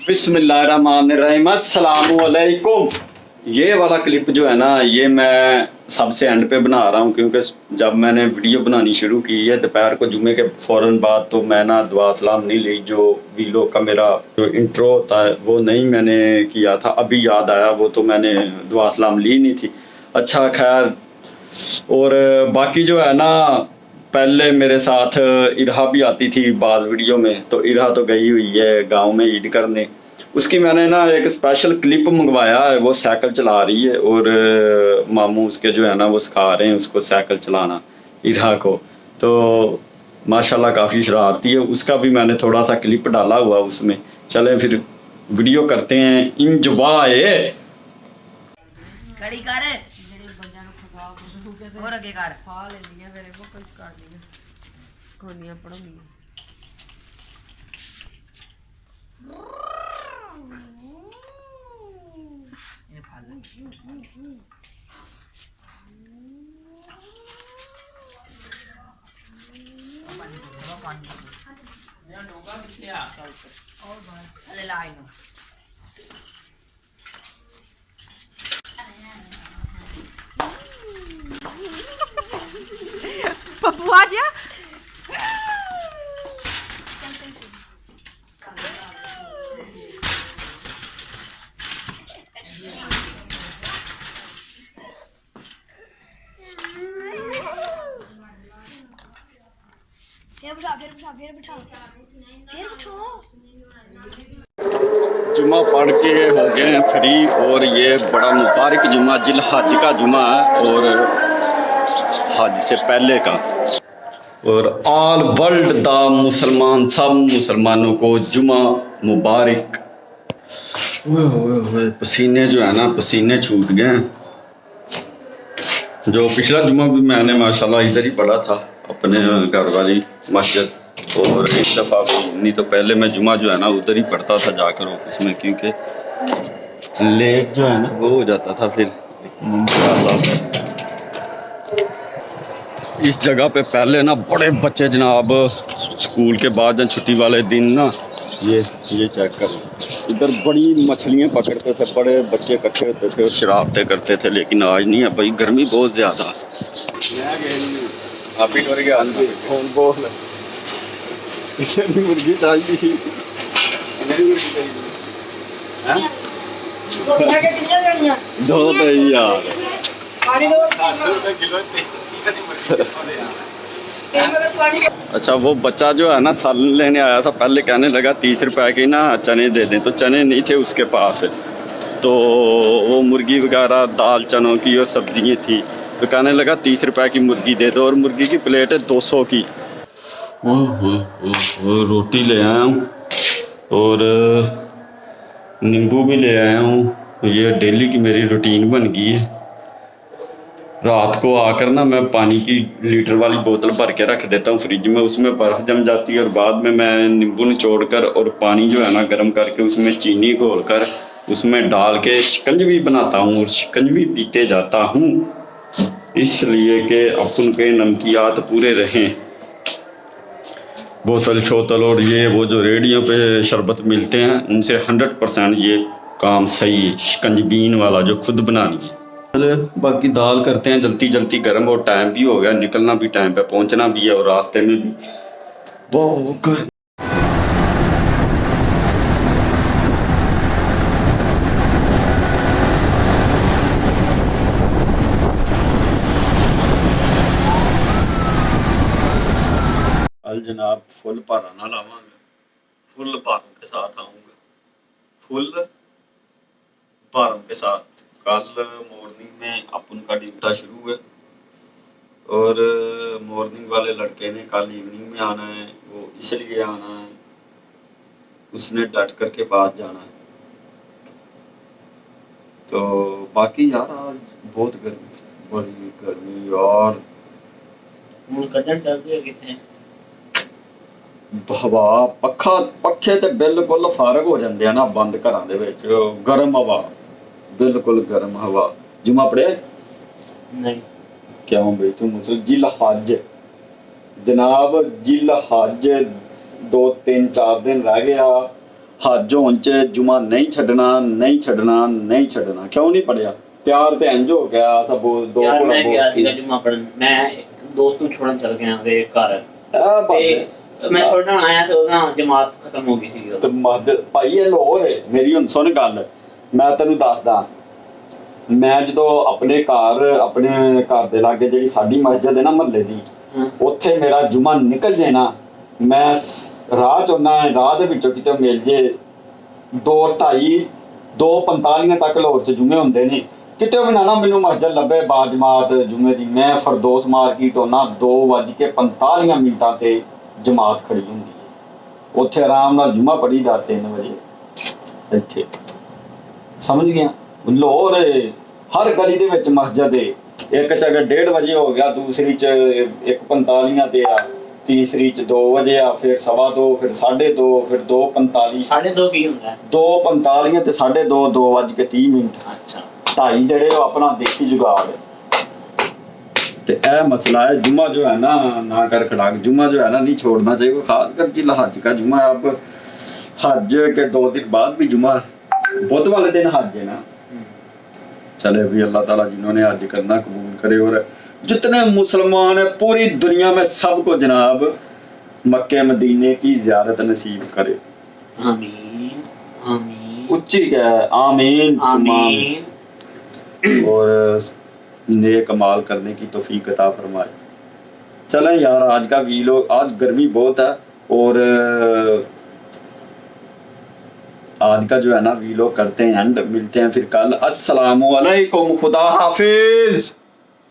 बिस्मिल्लाहिर्रहमानिर्रहीम अस्सलामु अलैकुम। ये वाला क्लिप जो है ना, ये मैं सबसे एंड पे बना रहा हूँ क्योंकि जब मैंने वीडियो बनानी शुरू की है दोपहर को जुम्मे के फ़ौरन बाद, तो मैं ना दुआ सलाम नहीं ली। जो वीलो का मेरा जो इंट्रो होता है वो नहीं मैंने किया था, अभी याद आया, वो तो मैंने दुआ सलाम ली नहीं थी। अच्छा खैर, और बाकी जो है ना, पहले मेरे साथ इरहा भी आती थी बाज़ वीडियो में, तो इरहा तो गई हुई है गांव में ईद करने। उसकी मैंने ना एक स्पेशल क्लिप मंगवाया है, वो साइकिल चला रही है और मामू उसके जो है ना वो सिखा रहे हैं उसको साइकिल चलाना, इरहा को। तो माशाल्लाह काफ़ी शरारती है, उसका भी मैंने थोड़ा सा क्लिप डाला हुआ उसमें। चलें फिर वीडियो करते हैं इंजॉय। खड़ी कर और आगे कर खा लेंदियां फिर वो कुछ कर लिया सिखानियां पढ़ाउंदियां ये फाल पानी ये डोगा कितने आ और भाई अरे लाई नो पप्पू आ गया फिर बिठाओ। जुम्मा पढ़ के हो गए हैं फ्री, और ये बड़ा मुबारक जुम्मा जिल हज का जुम्मा है और हज से पहले का, और ऑल वर्ल्ड दा मुसलमान सब मुसलमानों को जुम्मा मुबारक। पसीने जो है ना, पसीने छूट गए हैं। जो पिछला जुम्मा भी मैंने माशाल्लाह इधर ही पढ़ा था अपने घर वाली मस्जिद, और इस दफ़ा भी नहीं तो पहले मैं जुम्मा जो है ना उधर ही पढ़ता था जाकर ऑफिस में, क्योंकि लेट जो है ना वो हो जाता था फिर। इंशाअल्लाह इस जगह पे पहले ना बड़े बच्चे जनाब स्कूल के बाद छुट्टी वाले दिन ना, ये चेक कर, इधर बड़ी मछलियाँ पकड़ते थे, बड़े बच्चे इकट्ठे होते थे और शरारतें करते थे। लेकिन आज नहीं है भाई, गर्मी बहुत ज़्यादा। आप ही कर गया फोन बोल मुर्गी चाहिए दो तो यार अच्छा, वो बच्चा जो है ना सालन लेने आया था, पहले कहने लगा 30 रुपए की ना चने दे दें, तो चने नहीं थे उसके पास, तो वो मुर्गी वगैरह दाल चनों की और सब्जियाँ थी, तो कहने लगा 30 रुपए की मुर्गी दे दो, और मुर्गी की प्लेट है 200 की। रोटी ले आया हूँ और नींबू भी ले आया हूँ। ये डेली की मेरी रूटीन बन गई है। रात को आकर ना मैं पानी की लीटर वाली बोतल भर के रख देता हूँ फ्रिज में, उसमें बर्फ़ जम जाती है, और बाद में मैं नींबू निचोड़ कर और पानी जो है ना गर्म करके उसमें चीनी घोल कर उसमें डाल के शिकंजवी बनाता हूँ और शिकंजवी पीते जाता हूँ, इसलिए कि अपन के नमकियात पूरे रहें। बोतल शोतल और ये वो जो रेडियो पे शरबत मिलते हैं उनसे 100% ये काम सही है, शिकंजबीन वाला जो खुद बना दी। चलो बाकी दाल करते हैं जल्दी जल्दी गर्म, और टाइम भी हो गया, निकलना भी टाइम पे, पहुंचना भी है, और रास्ते में भी बहुत गर्म। अल जनाब फुल भारा ना लावांगे, फुल भारों के साथ आऊँगा, फुल भारों के साथ। कल मॉर्निंग में अपन का ड्यूटा शुरू है, और मॉर्निंग वाले लड़के ने कल इवनिंग में आना है, वो इसलिए आना है, उसने डट करके बाद जाना है। तो बाकी यार आज बहुत गर्मी, बड़ी गर्मी यार। हवा पखे ते बिल्कुल फारग हो जाते हैं ना बंद घरां दे विच, गर्म हवा, बिल्कुल गर्म हवा। जुम्मा पढ़िया नहीं क्यों भाई तू मतलब जिल हज जनाब जिल हज 2-3-4 दिन रह गया हज होने च जुमा नहीं छड्डना नहीं छड्डना नहीं छड्डना। क्यों नहीं पढ़िया? तैयार ते इंज हो गया सब दो यार मैं घोड़ा गया बोस सीगा जुम्मा पढ़न, मैं दोस्त ਨੂੰ ਛੋੜਨ ਚਲ ਗਿਆ ਉਹਦੇ ਘਰ ਤੇ ਮੈਂ ਛੋੜਨ ਆਇਆ ਤੇ ਉਹਦਾ ਜਮਾਤ ਖਤਮ ਹੋ ਗਈ ਸੀ। ਤੇ ਮਸਜਿਦ ਭਾਈ ਇਹ ਲਾਹੌਰ ਹੈ। ਮੇਰੀ ਹੁਣ ਸੁਣ ਗੱਲ, ਮੈਂ ਤੈਨੂੰ ਦੱਸਦਾ, ਮੈਂ ਜਦੋਂ ਆਪਣੇ ਘਰ ਦੇ ਲਾਗੇ ਜਿਹੜੀ ਸਾਡੀ ਮਸਜਿਦ ਹੈ ਨਾ ਮਹੱਲੇ ਦੀ, ਉੱਥੇ ਮੇਰਾ ਜੁਮਾ ਨਿਕਲ ਜੇ ਨਾ, ਮੈਂ ਰਾਹ ਚ ਹੁੰਦਾ, ਰਾਹ ਦੇ ਵਿੱਚੋਂ ਕਿਤੇ ਮਿਲ ਜੇ 2:30 2:45 ਤੱਕ ਲਾਹੌਰ ਚ ਜੁਮੇ ਹੁੰਦੇ ਨੇ, ਕਿਤੇ ਵੀ ਨਾ ਮੈਨੂੰ ਮਸਜਿਦ ਲੱਭੇ ਬਾਜਮਾਤ ਜੁਮੇ ਦੀ, ਮੈਂ ਫਰਦੋਸ ਮਾਰਕੀਟ ਹੋਣਾ 2:45 ਤੇ ਜਮਾਤ ਖੜੀ ਹੁੰਦੀ ਹੈ, ਉੱਥੇ ਆਰਾਮ ਨਾਲ ਜੁਮਾ ਪੜ੍ਹੀ ਦਾ 3 ਵਜੇ ਇੱਥੇ। ਸਮਝ ਗਿਆ? ਲਾਹੌਰ ਹਰ ਗਲੀ ਦੇ ਵਿੱਚ ਮਸਜਿਦ ਹੈ। ਇੱਕ ਚ ਅਗਰ 1:30 ਵਜੇ ਹੋ ਗਿਆ, ਦੂਸਰੀ ਚ 1:45 ਤੇ ਆ, ਤੀਸਰੀ ਚ 2 ਵਜੇ ਆ, ਫਿਰ 2:15, ਫਿਰ 2:30, ਫਿਰ 2:45। 2:30 ਕੀ ਹੁੰਦਾ? 2:45 ਤੇ 2:30 2:30। ਅੱਛਾ, 2:30 ਜਿਹੜੇ ਉਹ ਆਪਣਾ ਦੇਸੀ जुगाड़ है। तो यह मसला है। जुम्मा जो है ना कर खड़ा, जुम्मा जो है ना नहीं छोड़ना चाहिए, खासकर जिला हज का जुम्मा। अब हज के 2 दिन बाद भी जुम्मा, बुध वाले दिन हज है ना। चले भी अल्लाह ताला जिन्होंने हज करना कबूल करे, और जितने मुसलमान है पूरी दुनिया में सबको जनाब मक्के मदीने की ज़ियारत नसीब करे। आमीन आमीन। उच्ची क्या है? आमीन आमीन। और नेक अमाल करने की तौफीक अता फरमाए। चलें यार, आज का वीलॉग, आज गर्मी बहुत है, और आज का जो है ना वीलॉग करते हैं एंड, मिलते हैं फिर कल। अस्सलामु अलैकुम, खुदा हाफिज।